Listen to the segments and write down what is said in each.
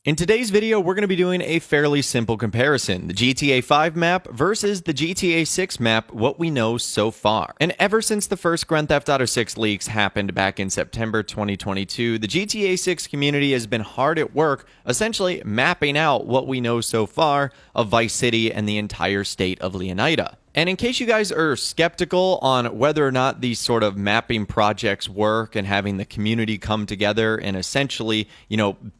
In today's video, we're going to be doing a fairly simple comparison, the GTA 5 map versus the GTA 6 map, what we know so far. And ever since the first Grand Theft Auto 6 leaks happened back in September 2022, the GTA 6 community has been hard at work, essentially mapping out what we know so far of Vice City and the entire state of Leonida. And in case you guys are skeptical on whether or not these sort of mapping projects work and having the community come together and essentially,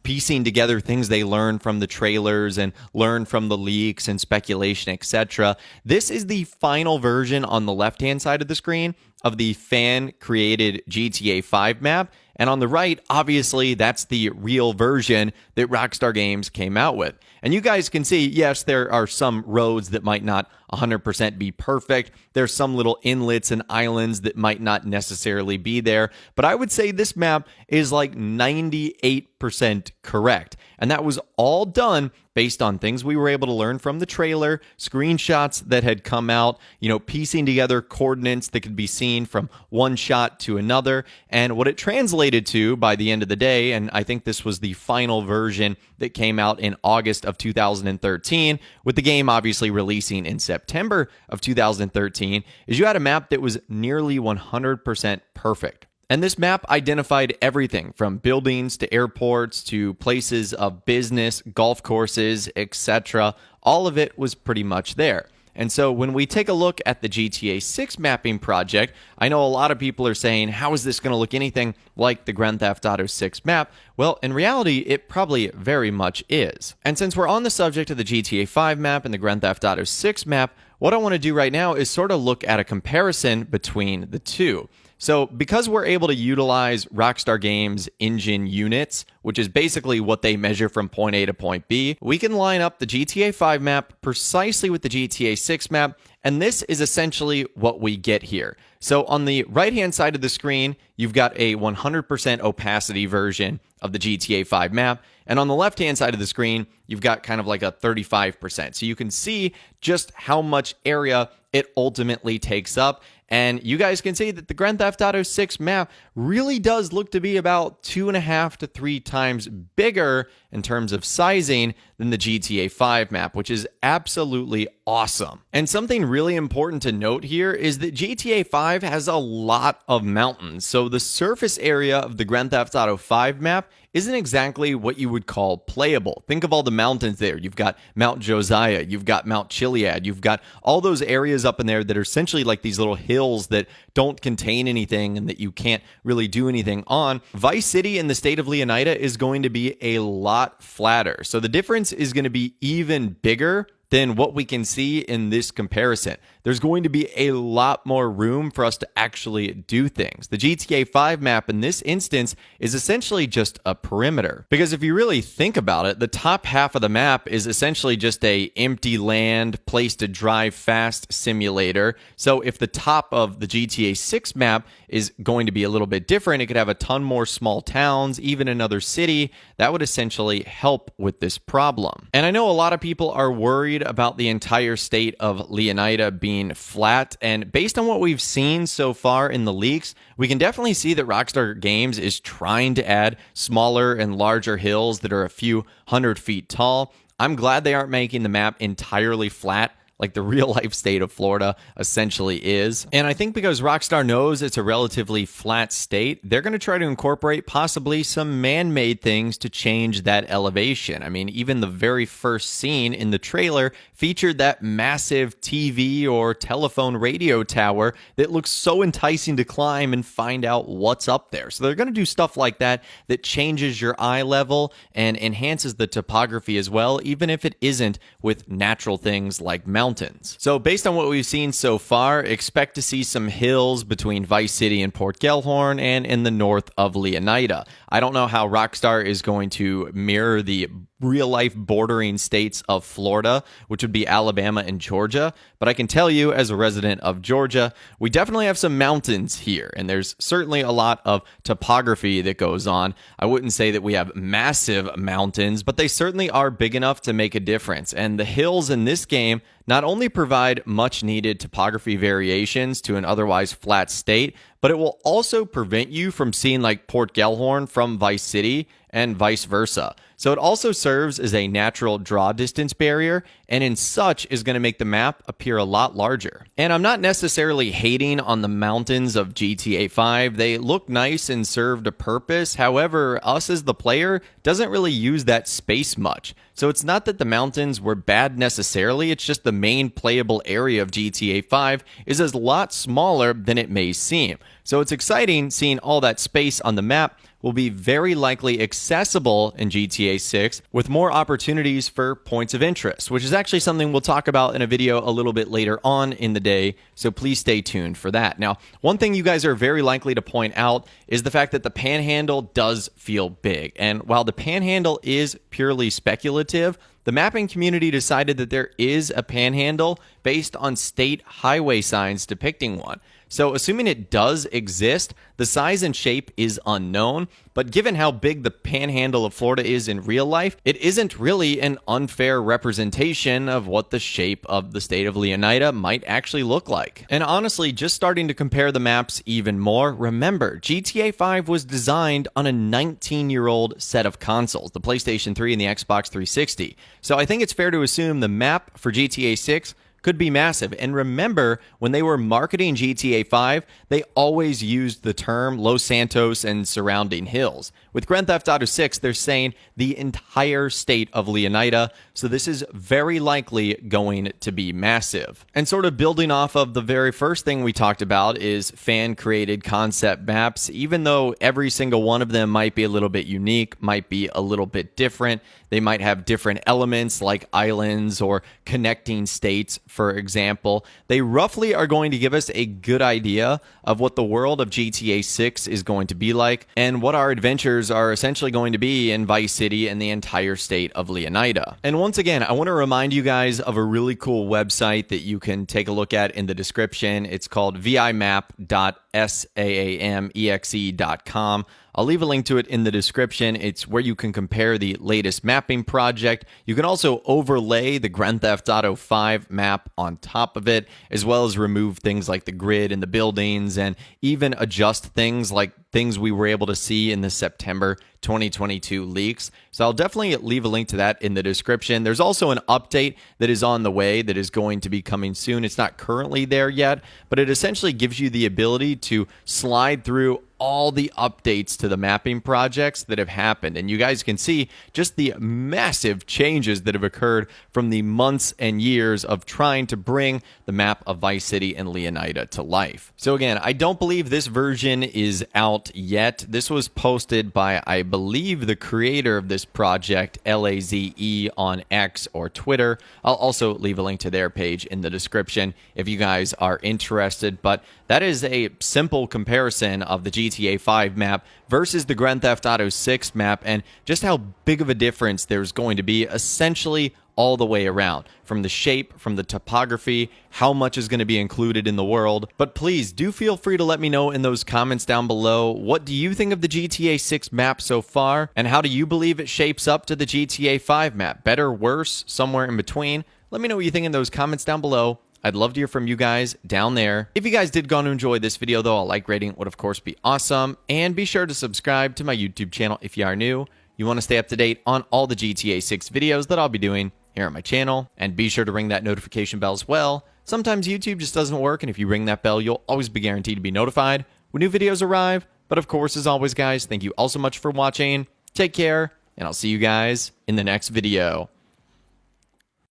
piecing together things they learn from the trailers and learn from the leaks and speculation, etc., this is the final version on the left-hand side of the screen of the fan-created GTA 5 map. And on the right, obviously, that's the real version that Rockstar Games came out with. And you guys can see, yes, there are some roads that might not 100% be perfect. There's some little inlets and islands that might not necessarily be there. But I would say this map is like 98% correct. And that was all done based on things we were able to learn from the trailer, screenshots that had come out, piecing together coordinates that could be seen from one shot to another, and what it translated to by the end of the day, and I think this was the final version that came out in August of 2013, with the game obviously releasing in September of 2013, is you had a map that was nearly 100% perfect. And this map identified everything from buildings to airports to places of business, golf courses, etc. All of it was pretty much there. And so when we take a look at the GTA 6 mapping project, I know a lot of people are saying, how is this going to look anything like the Grand Theft Auto 6 map? Well, in reality, it probably very much is. And since we're on the subject of the GTA 5 map and the Grand Theft Auto 6 map, what I want to do right now is sort of look at a comparison between the two. So because we're able to utilize Rockstar Games engine units, which is basically what they measure from point A to point B, we can line up the GTA 5 map precisely with the GTA 6 map, and this is essentially what we get here. So on the right-hand side of the screen, you've got a 100% opacity version of the GTA 5 map, and on the left-hand side of the screen, you've got kind of like a 35%. So you can see just how much area it ultimately takes up. And you guys can see that the Grand Theft Auto 6 map really does look to be about 2.5 to 3 times bigger in terms of sizing than the GTA 5 map, which is absolutely awesome. And something really important to note here is that GTA 5 has a lot of mountains. So the surface area of the Grand Theft Auto 5 map isn't exactly what you would call playable. Think of all the mountains there. You've got Mount Josiah, you've got Mount Chiliad, you've got all those areas up in there that are essentially like these little hills that don't contain anything and that you can't really do anything on. Vice City in the state of Leonida is going to be a lot flatter. So the difference is going to be even bigger than what we can see in this comparison. There's going to be a lot more room for us to actually do things. The GTA 5 map in this instance is essentially just a perimeter. Because if you really think about it, the top half of the map is essentially just a empty land, place to drive fast simulator. So if the top of the GTA 6 map is going to be a little bit different, it could have a ton more small towns, even another city, that would essentially help with this problem. And I know a lot of people are worried about the entire state of Leonida being flat, and based on what we've seen so far in the leaks, we can definitely see that Rockstar Games is trying to add smaller and larger hills that are a few 100 feet tall. I'm glad they aren't making the map entirely flat like the real life state of Florida essentially is. And I think because Rockstar knows it's a relatively flat state, they're going to try to incorporate possibly some man-made things to change that elevation. I mean, even the very first scene in the trailer featured that massive TV or telephone radio tower that looks so enticing to climb and find out what's up there. So they're going to do stuff like that that changes your eye level and enhances the topography as well, even if it isn't with natural things like mountains. So based on what we've seen so far, expect to see some hills between Vice City and Port Gellhorn and in the north of Leonida. I don't know how Rockstar is going to mirror the real-life bordering states of Florida, which would be Alabama and Georgia. But I can tell you, as a resident of Georgia, we definitely have some mountains here, and there's certainly a lot of topography that goes on. I wouldn't say that we have massive mountains, but they certainly are big enough to make a difference. And the hills in this game not only provide much-needed topography variations to an otherwise flat state, but it will also prevent you from seeing like Port Gellhorn from Vice City and vice versa. So it also serves as a natural draw distance barrier, and in such is going to make the map appear a lot larger. And I'm not necessarily hating on the mountains of GTA 5. They look nice and served a purpose. However, us as the player doesn't really use that space much. So it's not that the mountains were bad necessarily, it's just the main playable area of GTA 5 is a lot smaller than it may seem. So it's exciting seeing all that space on the map will be very likely accessible in GTA 6 with more opportunities for points of interest, which is actually something we'll talk about in a video a little bit later on in the day, so please stay tuned for that. Now, one thing you guys are very likely to point out is the fact that the Panhandle does feel big, and while the Panhandle is purely speculative, the mapping community decided that there is a Panhandle based on state highway signs depicting one. So assuming it does exist, the size and shape is unknown, but given how big the Panhandle of Florida is in real life, it isn't really an unfair representation of what the shape of the state of Leonida might actually look like. And honestly, just starting to compare the maps even more, remember, GTA 5 was designed on a 19-year-old set of consoles, the PlayStation 3 and the Xbox 360. So I think it's fair to assume the map for GTA 6 could be massive. And remember, when they were marketing GTA 5, they always used the term Los Santos and surrounding hills. With Grand Theft Auto 6, they're saying the entire state of Leonida, so this is very likely going to be massive. And sort of building off of the very first thing we talked about is fan-created concept maps. Even though every single one of them might be a little bit unique, might be a little bit different, they might have different elements like islands or connecting states, for example. They roughly are going to give us a good idea of what the world of GTA 6 is going to be like and what our adventures are essentially going to be in Vice City and the entire state of Leonida. And once again, I want to remind you guys of a really cool website that you can take a look at in the description. It's called vimap.saamexe.com. I'll leave a link to it in the description. It's where you can compare the latest mapping project. You can also overlay the Grand Theft Auto 5 map on top of it, as well as remove things like the grid and the buildings, and even adjust things like things we were able to see in the September 2022 leaks. So I'll definitely leave a link to that in the description. There's also an update that is on the way that is going to be coming soon. It's not currently there yet, but it essentially gives you the ability to slide through all the updates to the mapping projects that have happened. And you guys can see just the massive changes that have occurred from the months and years of trying to bring the map of Vice City and Leonida to life. So again, I don't believe this version is out yet. This was posted by, I believe, the creator of this project, LAZE, on X or Twitter. I'll also leave a link to their page in the description if you guys are interested. But that is a simple comparison of the GTA 5 map versus the Grand Theft Auto 6 map, and just how big of a difference there's going to be essentially all the way around, from the shape, from the topography, how much is going to be included in the world. But please do feel free to let me know in those comments down below, what do you think of the GTA 6 map so far, and how do you believe it shapes up to the GTA 5 map? Better, worse, somewhere in between? Let me know what you think in those comments down below. I'd love to hear from you guys down there. If you guys did go on to enjoy this video, though, a like rating would, of course, be awesome. And be sure to subscribe to my YouTube channel if you are new. You want to stay up to date on all the GTA 6 videos that I'll be doing here on my channel. And be sure to ring that notification bell as well. Sometimes YouTube just doesn't work, and if you ring that bell, you'll always be guaranteed to be notified when new videos arrive. But of course, as always, guys, thank you all so much for watching. Take care, and I'll see you guys in the next video.